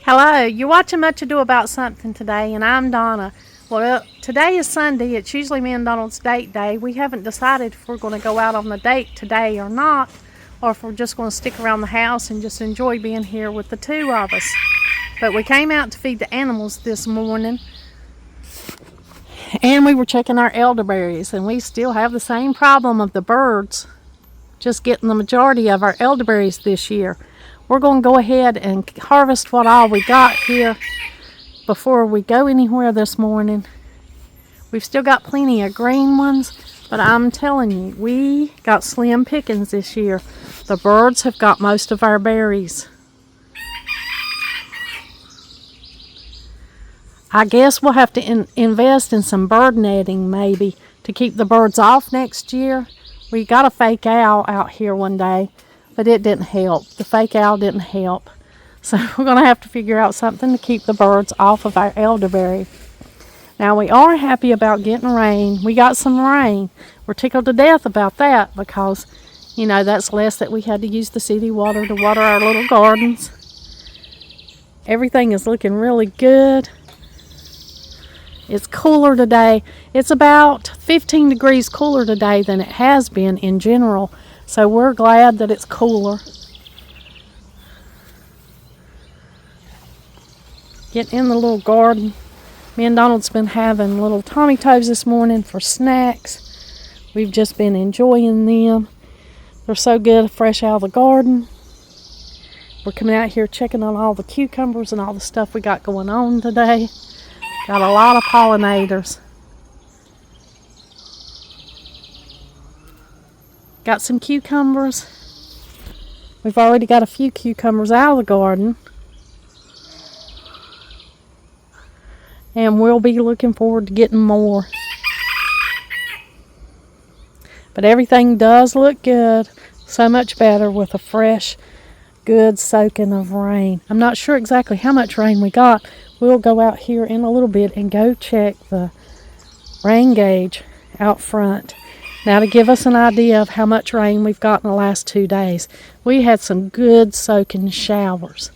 Hello, you're watching Much Ado About Something today, and I'm Donna. Well, today is Sunday. It's usually me and Donald's date day. We haven't decided if we're going to go out on the date today or not, or if we're just going to stick around the house and just enjoy being here with the two of us. But we came out to feed the animals this morning, and we were checking our elderberries, and we still have the same problem of the birds just getting the majority of our elderberries this year. We're going to go ahead and harvest what all we got here before we go anywhere this morning. We've still got plenty of green ones, but I'm telling you, we got slim pickings this year. The birds have got most of our berries. I guess we'll have to invest in some bird netting maybe to keep the birds off next year. We got a fake owl out here one day, but it didn't help. The fake owl didn't help. So we're going to have to figure out something to keep the birds off of our elderberry. Now we are happy about getting rain. We got some rain. We're tickled to death about that because, you know, that's less that we had to use the city water to water our little gardens. Everything is looking really good. It's cooler today. It's about 15 degrees cooler today than it has been in general. So we're glad that it's cooler. Getting in the little garden. Me and Donald's been having little Tommy Toes this morning for snacks. We've just been enjoying them. They're so good, fresh out of the garden. We're coming out here checking on all the cucumbers and all the stuff we got going on today. Got a lot of pollinators. Got some cucumbers. We've already got a few cucumbers out of the garden. And we'll be looking forward to getting more. But everything does look good. So much better with a fresh, good soaking of rain. I'm not sure exactly how much rain we got. We'll go out here in a little bit and go check the rain gauge out front. Now to give us an idea of how much rain we've got in the last 2 days. We had some good soaking showers.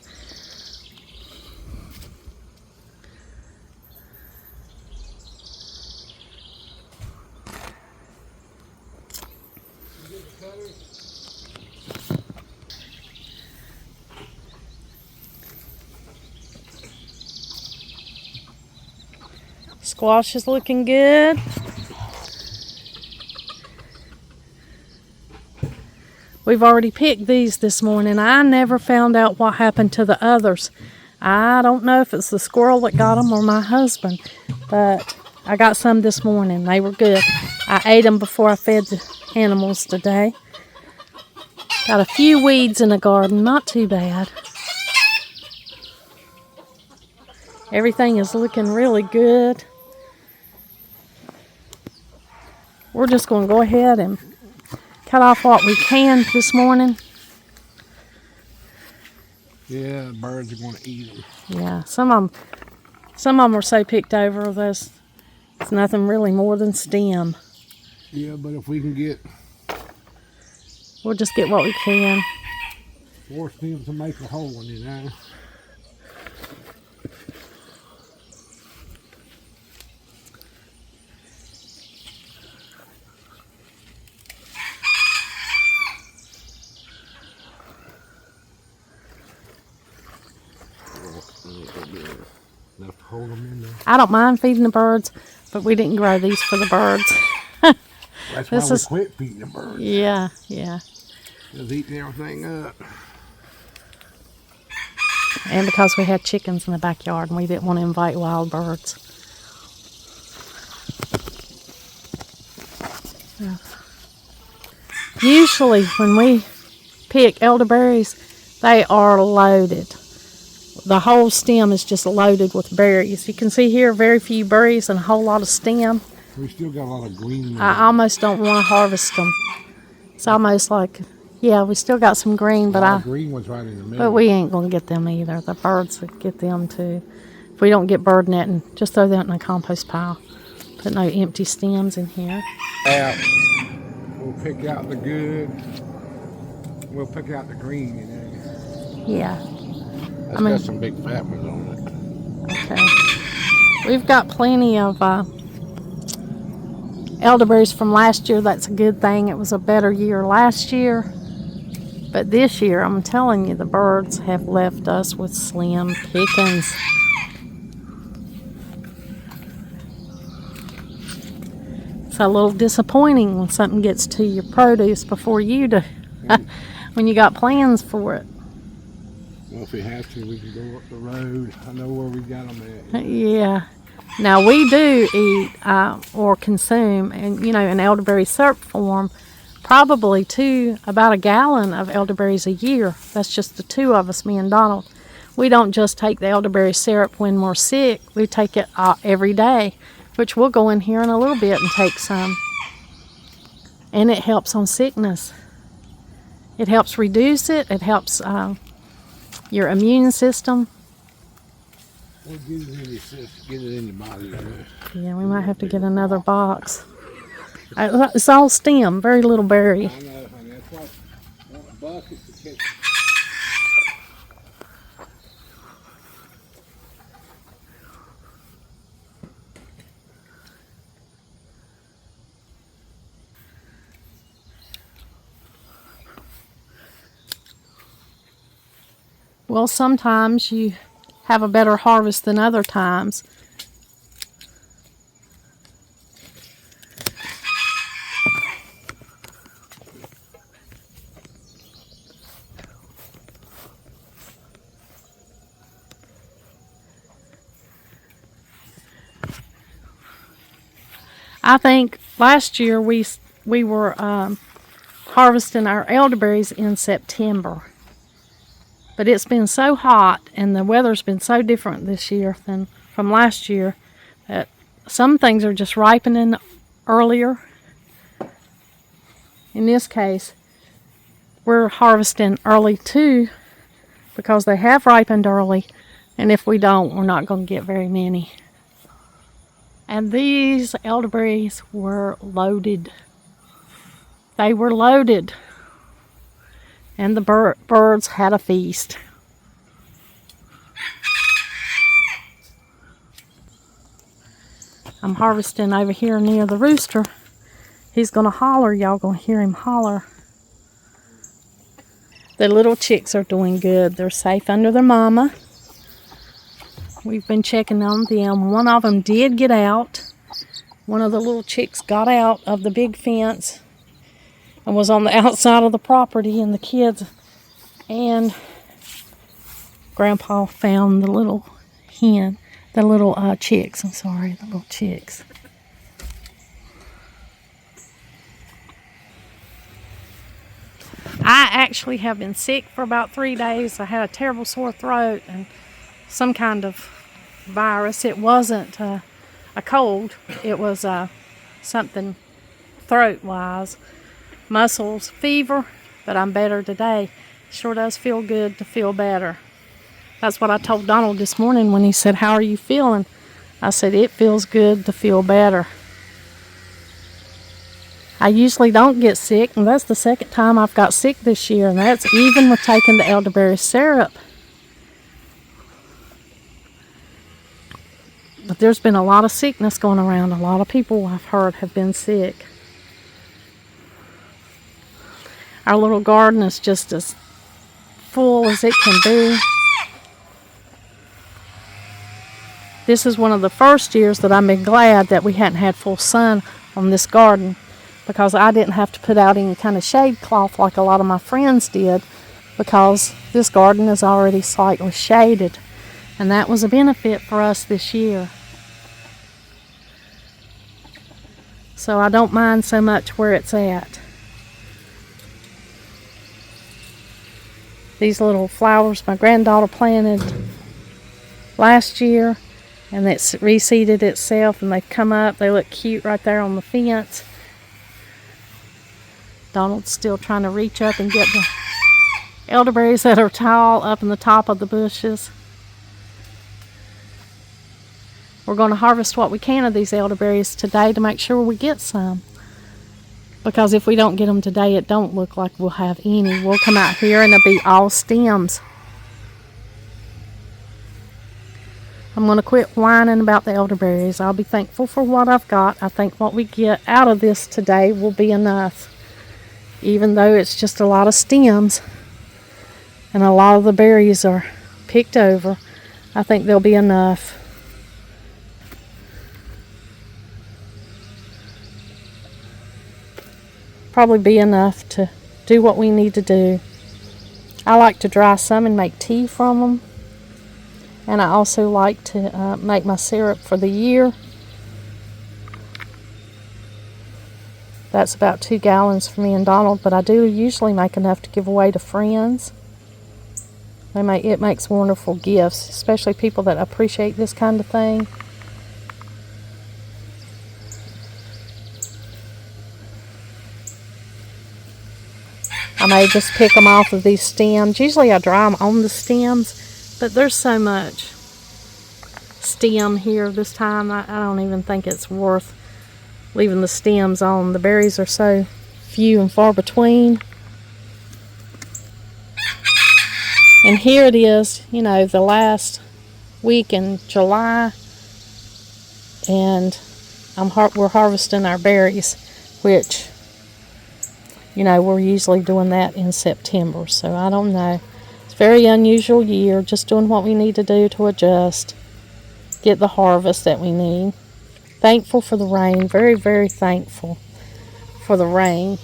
Squash is looking good. We've already picked these this morning. I never found out what happened to the others. I don't know if it's the squirrel that got them or my husband, but I got some this morning. They were good. I ate them before I fed the animals today. Got a few weeds in the garden, not too bad. Everything is looking really good. We're just going to go ahead and cut off what we can this morning. Yeah, the birds are going to eat them. Yeah, some of them are so picked over. It's nothing really more than stem. Yeah, but if we can get... We'll just get what we can. 4 stems to make a hole in it, huh? Enough to hold them in there. I don't mind feeding the birds, but we didn't grow these for the birds. That's why we quit feeding the birds. Yeah. Just eating everything up. And because we had chickens in the backyard and we didn't want to invite wild birds. Usually when we pick elderberries, they are loaded. The whole stem is just loaded with berries. You can see here very few berries and a whole lot of stem. We still got a lot of green. I almost don't want to harvest them. It's almost like, yeah, we still got some green, but green ones right in the middle. But we ain't gonna get them either. The birds will get them too. If we don't get bird netting, just throw that in a compost pile. Put no empty stems in here. We'll pick out the good. We'll pick out the green, you know. Yeah. That's got some big fat ones on it. Okay. We've got plenty of elderberries from last year. That's a good thing. It was a better year last year. But this year, I'm telling you, the birds have left us with slim pickings. It's a little disappointing when something gets to your produce before you do, when you got plans for it. Well, if we have to, we can go up the road. I know where we got them at. Yeah. Now, we do eat or consume, and in elderberry syrup form, probably about a gallon of elderberries a year. That's just the two of us, me and Donald. We don't just take the elderberry syrup when we're sick. We take it every day, which we'll go in here in a little bit and take some. And it helps on sickness. It helps reduce it. It helps your immune system. We'll get it in your body. Yeah, we might have to get another box. It's all stem, very little berry. I know, honey. That's why I want a bucket to catch. Well, sometimes you have a better harvest than other times. I think last year we were harvesting our elderberries in September. But it's been so hot and the weather's been so different this year than from last year that some things are just ripening earlier. In this case, we're harvesting early too because they have ripened early, and if we don't, we're not going to get very many. And these elderberries were loaded. They were loaded. And the birds had a feast. I'm harvesting over here near the rooster. He's going to holler. Y'all going to hear him holler. The little chicks are doing good. They're safe under their mama. We've been checking on them. One of them did get out. One of the little chicks got out of the big fence and was on the outside of the property, and the kids and Grandpa found the little chicks, the little chicks. I actually have been sick for about 3 days. I had a terrible sore throat and some kind of virus. It wasn't a cold. It was something throat-wise. Muscles, fever, but I'm better today. Sure does feel good to feel better. That's what I told Donald this morning when he said, "How are you feeling?" I said, "It feels good to feel better." I usually don't get sick, and that's the second time I've got sick this year, and that's even with taking the elderberry syrup. But there's been a lot of sickness going around. A lot of people I've heard have been sick. Our little garden is just as full as it can be. This is one of the first years that I've been glad that we hadn't had full sun on this garden, because I didn't have to put out any kind of shade cloth like a lot of my friends did, because this garden is already slightly shaded, and that was a benefit for us this year. So I don't mind so much where it's at. These little flowers my granddaughter planted last year, and it's reseeded itself, and they've come up. They look cute right there on the fence. Donald's still trying to reach up and get the elderberries that are tall up in the top of the bushes. We're going to harvest what we can of these elderberries today to make sure we get some. Because if we don't get them today, it don't look like we'll have any. We'll come out here and it'll be all stems. I'm going to quit whining about the elderberries. I'll be thankful for what I've got. I think what we get out of this today will be enough. Even though it's just a lot of stems and a lot of the berries are picked over, I think there'll be enough. Probably be enough to do what we need to do. I like to dry some and make tea from them. And I also like to make my syrup for the year. That's about 2 gallons for me and Donald, but I do usually make enough to give away to friends. It makes wonderful gifts, especially people that appreciate this kind of thing. I may just pick them off of these stems. Usually I dry them on the stems, but there's so much stem here this time. I don't even think it's worth leaving the stems on. The berries are so few and far between. And here it is, you know, the last week in July, and we're harvesting our berries, which, you know, we're usually doing that in September. So I don't know. It's a very unusual year, just doing what we need to do to adjust, get the harvest that we need. Thankful for the rain, very, very thankful for the rain.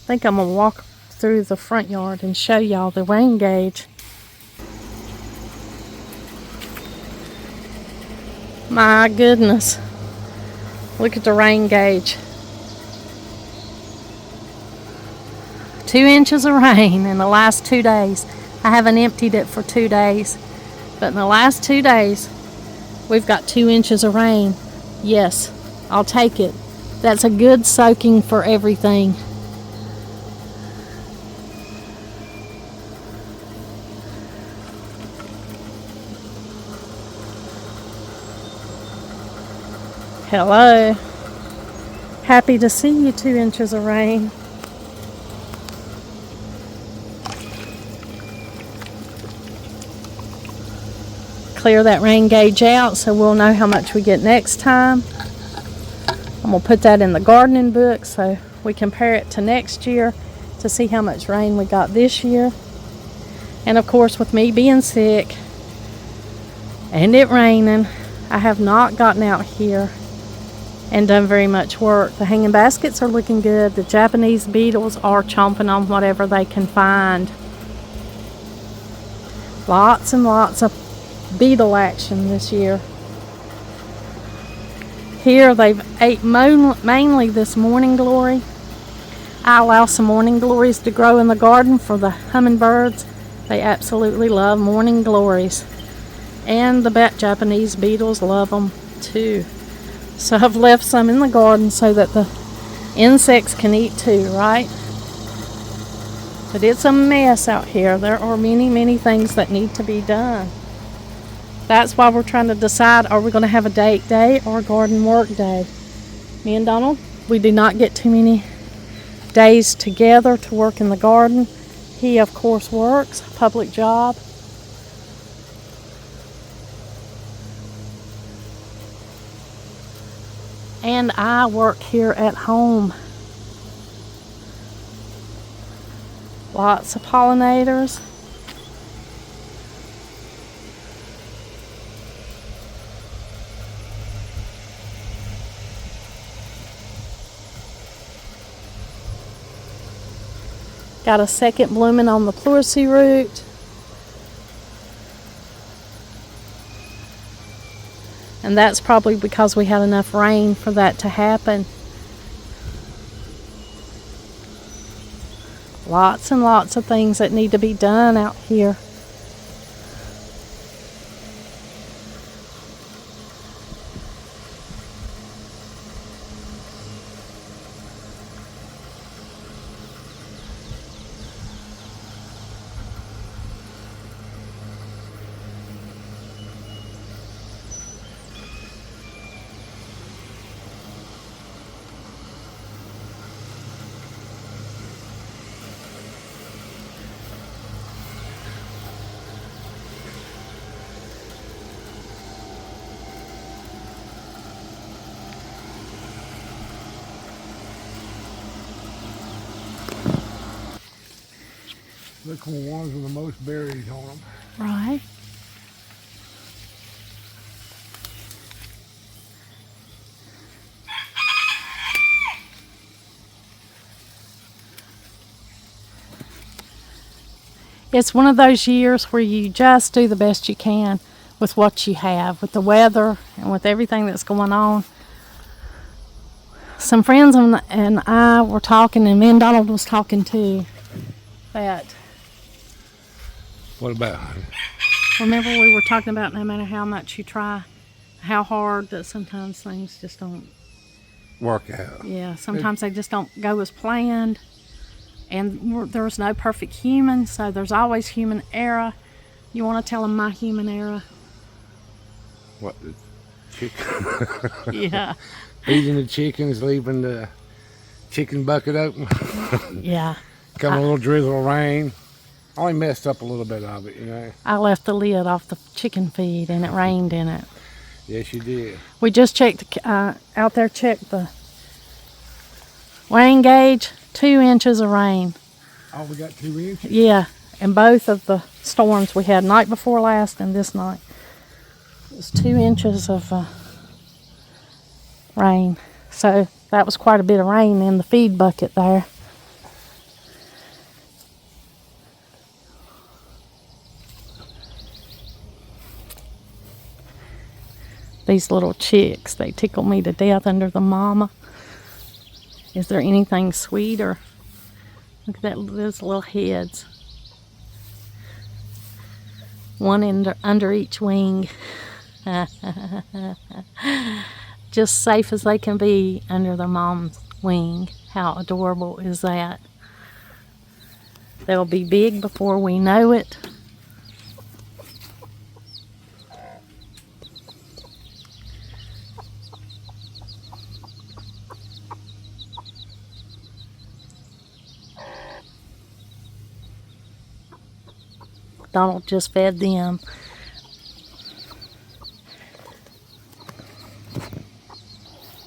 I think I'm going to walk through the front yard and show y'all the rain gauge. My goodness. Look at the rain gauge. 2 inches of rain in the last 2 days. I haven't emptied it for 2 days. But in the last 2 days, we've got 2 inches of rain. Yes, I'll take it. That's a good soaking for everything. Hello. Happy to see you, 2 inches of rain. Clear that rain gauge out so we'll know how much we get next time. I'm going to put that in the gardening book so we compare it to next year to see how much rain we got this year. And of course, with me being sick and it raining, I have not gotten out here and done very much work. The hanging baskets are looking good. The Japanese beetles are chomping on whatever they can find. Lots and lots of beetle action this year. Here they've ate mainly this morning glory. I allow some morning glories to grow in the garden for the hummingbirds. They absolutely love morning glories. And the Japanese beetles love them too. So I've left some in the garden so that the insects can eat too, right? But it's a mess out here. There are many, many things that need to be done. That's why we're trying to decide, are we going to have a date day or a garden work day? Me and Donald, we do not get too many days together to work in the garden. He, of course, works, public job. And I work here at home. Lots of pollinators. Got a second blooming on the pleurisy root. And that's probably because we had enough rain for that to happen. Lots and lots of things that need to be done out here. Look for ones with the most berries on them. Right. It's one of those years where you just do the best you can with what you have, with the weather and with everything that's going on. Some friends and I were talking, and me and Donald was talking too, that What about, honey? remember we were talking about no matter how much you try, how hard, that sometimes things just don't Work out. Yeah, sometimes they just don't go as planned. And there's no perfect human, so there's always human error. You want to tell them my human error? What, the chicken? Yeah. Feeding the chickens, leaving the chicken bucket open. Yeah. Got a little drizzle of rain. I only messed up a little bit of it, you know. I left the lid off the chicken feed and it rained in it. Yes, you did. We just checked, out there, checked the rain gauge, 2 inches of rain. Oh, we got 2 inches? Yeah, and both of the storms we had night before last and this night. It was 2 inches of rain. So that was quite a bit of rain in the feed bucket there. These little chicks, they tickle me to death under the mama. Is there anything sweeter? Look at those little heads. One under each wing. Just safe as they can be under their mom's wing. How adorable is that? They'll be big before we know it. Donald just fed them.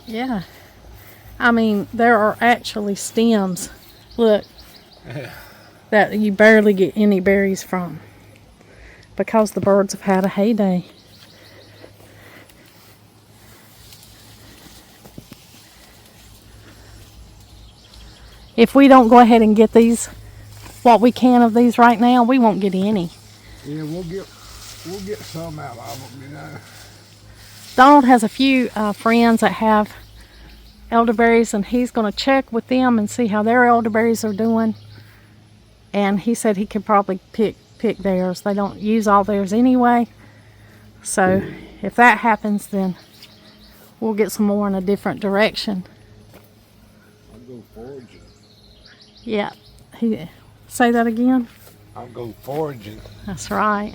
Yeah. I mean, there are actually stems, look, that you barely get any berries from because the birds have had a heyday. If we don't go ahead and get these, what we can of these right now, we won't get any. Yeah, we'll get some out of them, you know. Donald has a few friends that have elderberries, and he's going to check with them and see how their elderberries are doing. And he said he could probably pick theirs. They don't use all theirs anyway. So if that happens, then we'll get some more in a different direction. I'll go foraging. Yeah. Say that again? I'll go foraging. That's right.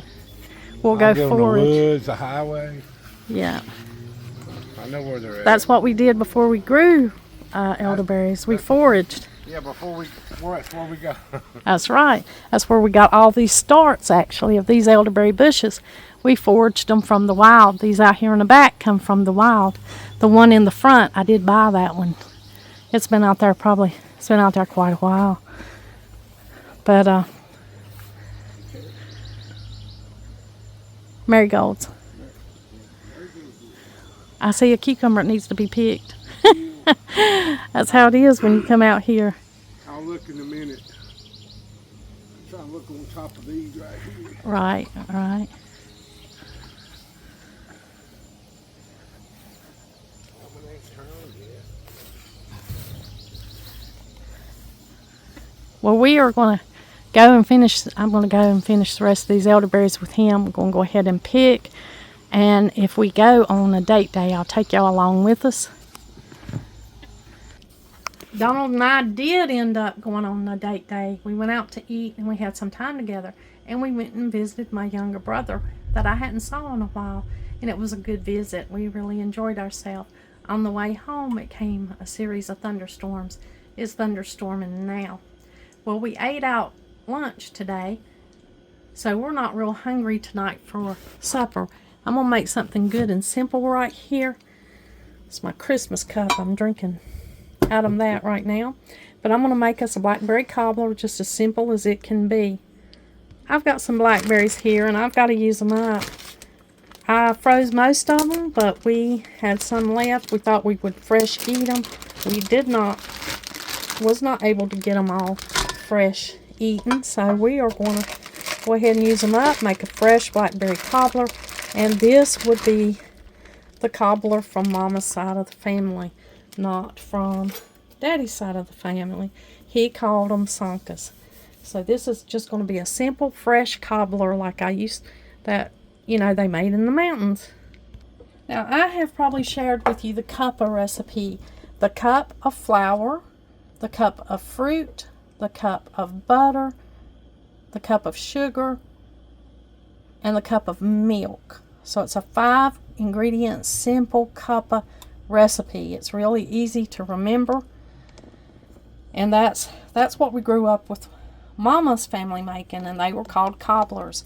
We'll I'll go go forage. in the woods, the highway. Yeah. I know where they're at. That's what we did before we grew elderberries. We foraged. Yeah, that's where we go. That's right. That's where we got all these starts, actually, of these elderberry bushes. We foraged them from the wild. These out here in the back come from the wild. The one in the front, I did buy that one. It's been out there quite a while. But, marigolds. I see a cucumber that needs to be picked. That's how it is when you come out here. I'll look in a minute. I'm trying to look on top of these right here. Right, right. Well, we are going to go and finish. I'm going to go and finish the rest of these elderberries with him. We're going to go ahead and pick. And if we go on a date day, I'll take y'all along with us. Donald and I did end up going on a date day. We went out to eat and we had some time together. And we went and visited my younger brother that I hadn't saw in a while. And it was a good visit. We really enjoyed ourselves. On the way home, it came a series of thunderstorms. It's thunderstorming now. Well, we ate out lunch today, so we're not real hungry tonight for supper. I'm going to make something good and simple right here. It's my Christmas cup. I'm drinking out of that right now. But I'm going to make us a blackberry cobbler, just as simple as it can be. I've got some blackberries here and I've got to use them up. I froze most of them, but we had some left. We thought we would fresh eat them. We was not able to get them all fresh eaten, so we are going to go ahead and use them up, make a fresh blackberry cobbler, and this would be the cobbler from Mama's side of the family, not from Daddy's side of the family. He called them sonkas. So this is just going to be a simple, fresh cobbler like that they made in the mountains. Now, I have probably shared with you the cuppa recipe. The cup of flour, the cup of fruit, the cup of butter, the cup of sugar, and the cup of milk. So it's a 5-ingredient, simple cuppa recipe. It's really easy to remember. And that's what we grew up with Mama's family making, and they were called cobblers.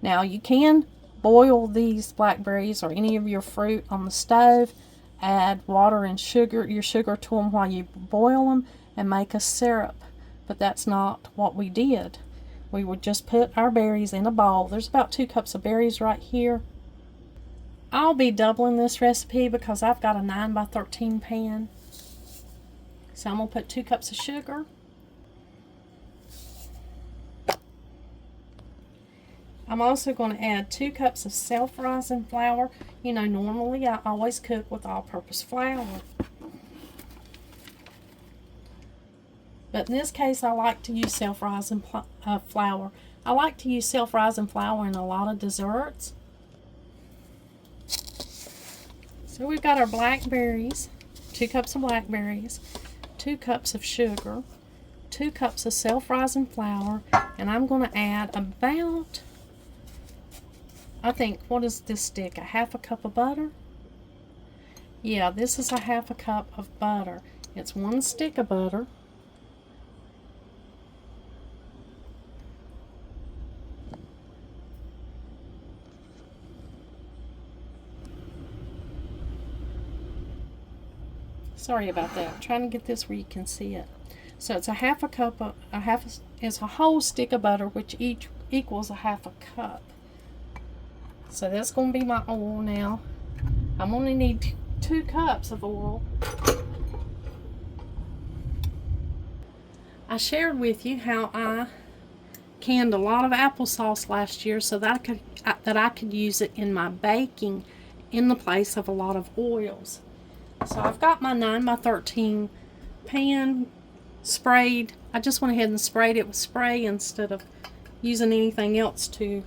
Now, you can boil these blackberries or any of your fruit on the stove, add water and your sugar to them while you boil them, and make a syrup. But that's not what we did. We would just put our berries in a bowl. There's about 2 cups of berries right here. I'll be doubling this recipe because I've got a 9x13 pan. So I'm going to put 2 cups of sugar. I'm also going to add 2 cups of self-rising flour. Normally I always cook with all-purpose flour. But in this case, I like to use self-rising flour. I like to use self-rising flour in a lot of desserts. So we've got our blackberries, 2 cups of blackberries, 2 cups of sugar, 2 cups of self-rising flour, and I'm going to add about, I think, what is this stick? A 1/2 cup of butter? Yeah, this is a 1/2 cup of butter. It's 1 stick of butter. Sorry about that. I'm trying to get this where you can see it. So it's a 1/2 cup it's a whole stick of butter, which each equals a 1/2 cup. So that's going to be my oil now. I'm going to need 2 cups of oil. I shared with you how I canned a lot of applesauce last year so that I could use it in my baking in the place of a lot of oils. So I've got my 9x13 pan sprayed. I just went ahead and sprayed it with spray instead of using anything else to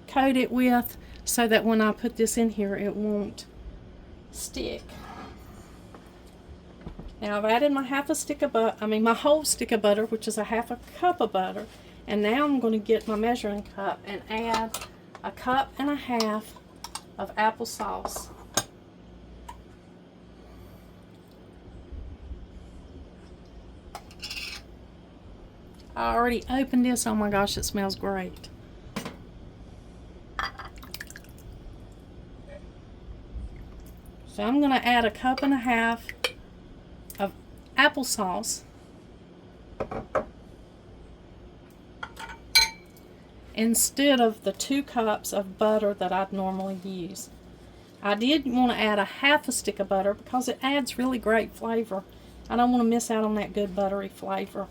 coat it with, so that when I put this in here it won't stick. Now I've added my my whole stick of butter, which is a 1/2 cup of butter, and now I'm going to get my measuring cup and add a 1.5 cups of applesauce. I already opened this. Oh my gosh, it smells great. So I'm going to add a 1.5 cups of applesauce instead of the 2 cups of butter that I'd normally use. I did want to add a 1/2 stick of butter because it adds really great flavor. I don't want to miss out on that good buttery flavor.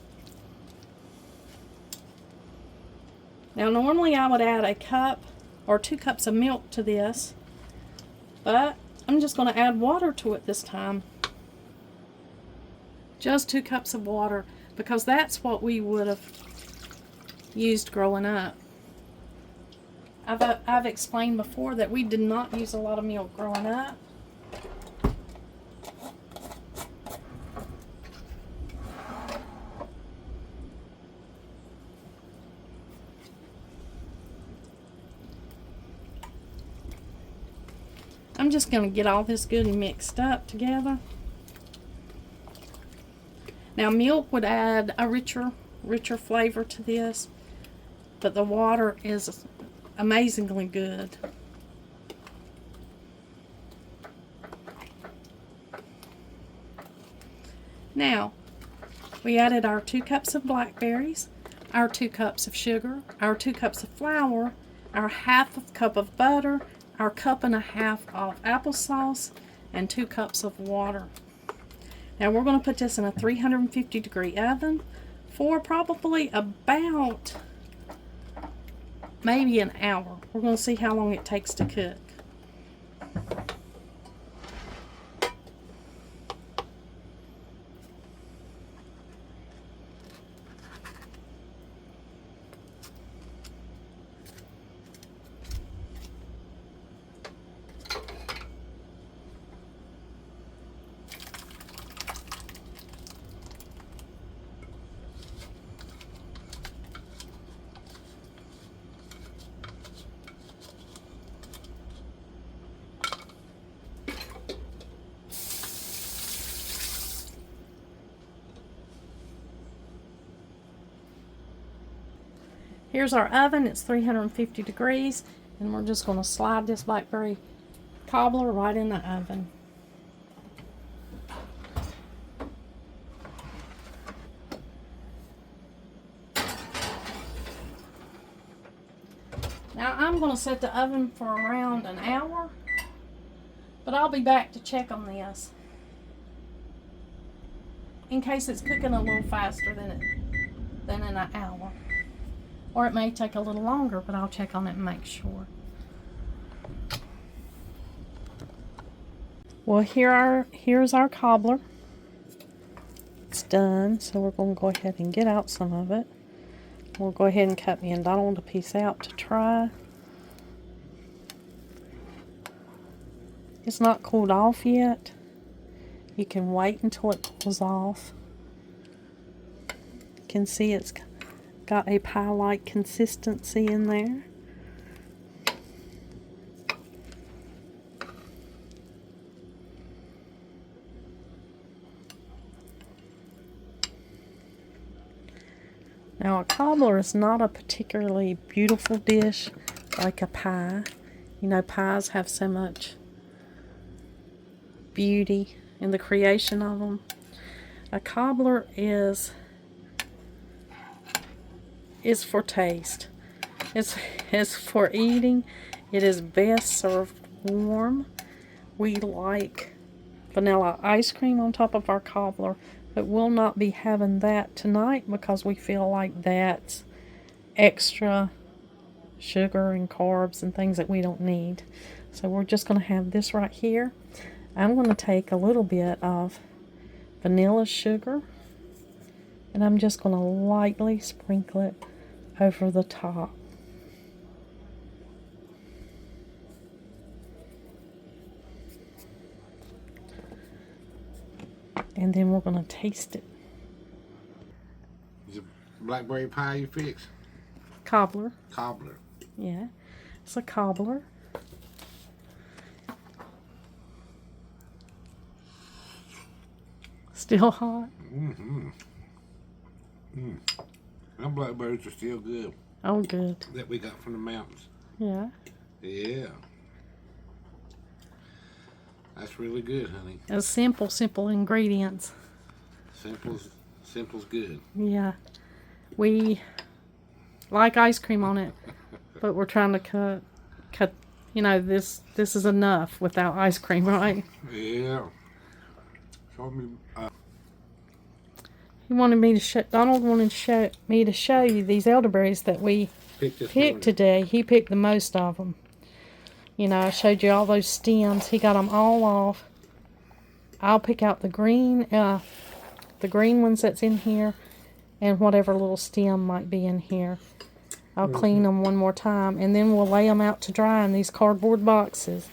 Now normally I would add a cup or 2 cups of milk to this, but I'm just going to add water to it this time. Just 2 cups of water, because that's what we would have used growing up. I've explained before that we did not use a lot of milk growing up. I'm just going to get all this good and mixed up together. Now milk would add a richer flavor to this, but the water is amazingly good. Now, We added our 2 cups of blackberries, our 2 cups of sugar, our 2 cups of flour, our 1/2 cup of butter, our 1.5 cups of applesauce, and 2 cups of water. Now we're going to put this in a 350-degree oven for probably about maybe an hour. We're going to see how long it takes to cook. Here's our oven. It's 350 degrees, and we're just going to slide this blackberry cobbler right in the oven. Now I'm going to set the oven for around an hour, but I'll be back to check on this in case it's cooking a little faster than in an hour. Or it may take a little longer, but I'll check on it and make sure. Well, here's our cobbler. It's done, so we're going to go ahead and get out some of it. We'll go ahead and cut me and Donald a piece out to try. It's not cooled off yet. You can wait until it cools off. You can see it's got a pie-like consistency in there. Now a cobbler is not a particularly beautiful dish like a pie. You know, pies have so much beauty in the creation of them. A cobbler is for taste. It's for eating. It is best served warm. We like vanilla ice cream on top of our cobbler, but we'll not be having that tonight because we feel like that's extra sugar and carbs and things that we don't need. So we're just going to have this right here. I'm going to take a little bit of vanilla sugar, and I'm just going to lightly sprinkle it over the top. And then we're going to taste it. Is it blackberry pie you fix? Cobbler. Cobbler. Yeah, it's a cobbler. Still hot? Mm-hmm. Them blackberries are still good. Oh, good. That we got from the mountains. Yeah. Yeah. That's really good, honey. It's simple ingredients. Simple's good. Yeah. We like ice cream on it, but we're trying to cut. You know, this is enough without ice cream, right? Yeah. Show me. Donald wanted me to show you these elderberries that we picked today. He picked the most of them. You know, I showed you all those stems. He got them all off. I'll pick out the green ones that's in here, and whatever little stem might be in here. I'll clean them one more time, and then we'll lay them out to dry in these cardboard boxes.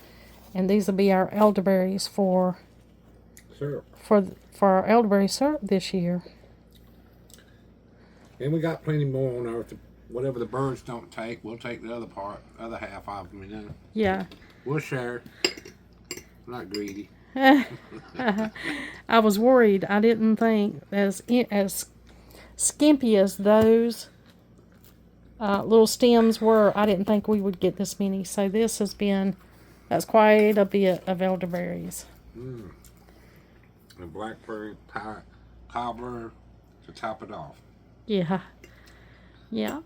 And these will be our elderberries for our elderberry syrup this year. And we got plenty more on Earth. Whatever the birds don't take, we'll take the other half of them, you know. Yeah. We'll share. I'm not greedy. I was worried. I didn't think as skimpy as those little stems were, I didn't think we would get this many. So that's quite a bit of elderberries. The blackberry pie cobbler to top it off. Yeah. Yeah.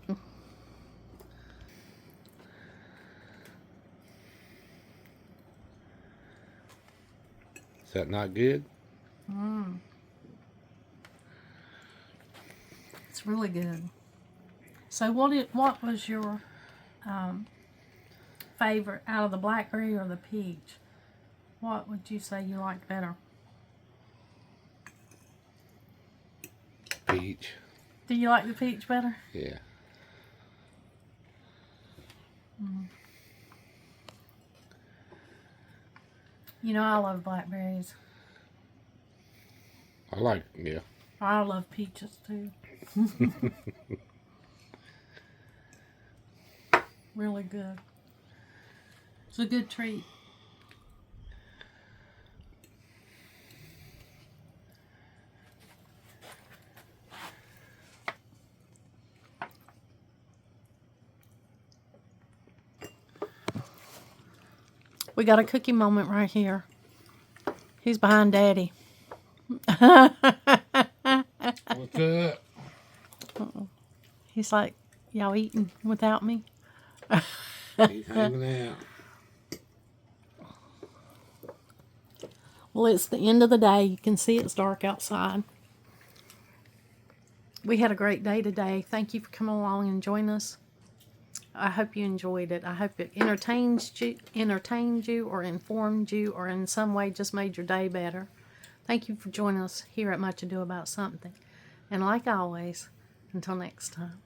Is that not good? It's really good. So what was your favorite out of the blackberry or the peach? What would you say you liked better? Peach. Do you like the peach better? Yeah. You know I love blackberries. I like, yeah. I love peaches too. Really good. It's a good treat. We got a cookie moment right here. He's behind Daddy. What's up? He's like, y'all eating without me? He's hanging out. Well, it's the end of the day. You can see it's dark outside. We had a great day today. Thank you for coming along and joining us. I hope you enjoyed it. I hope it entertained you or informed you or in some way just made your day better. Thank you for joining us here at Much Ado About Something. And like always, until next time.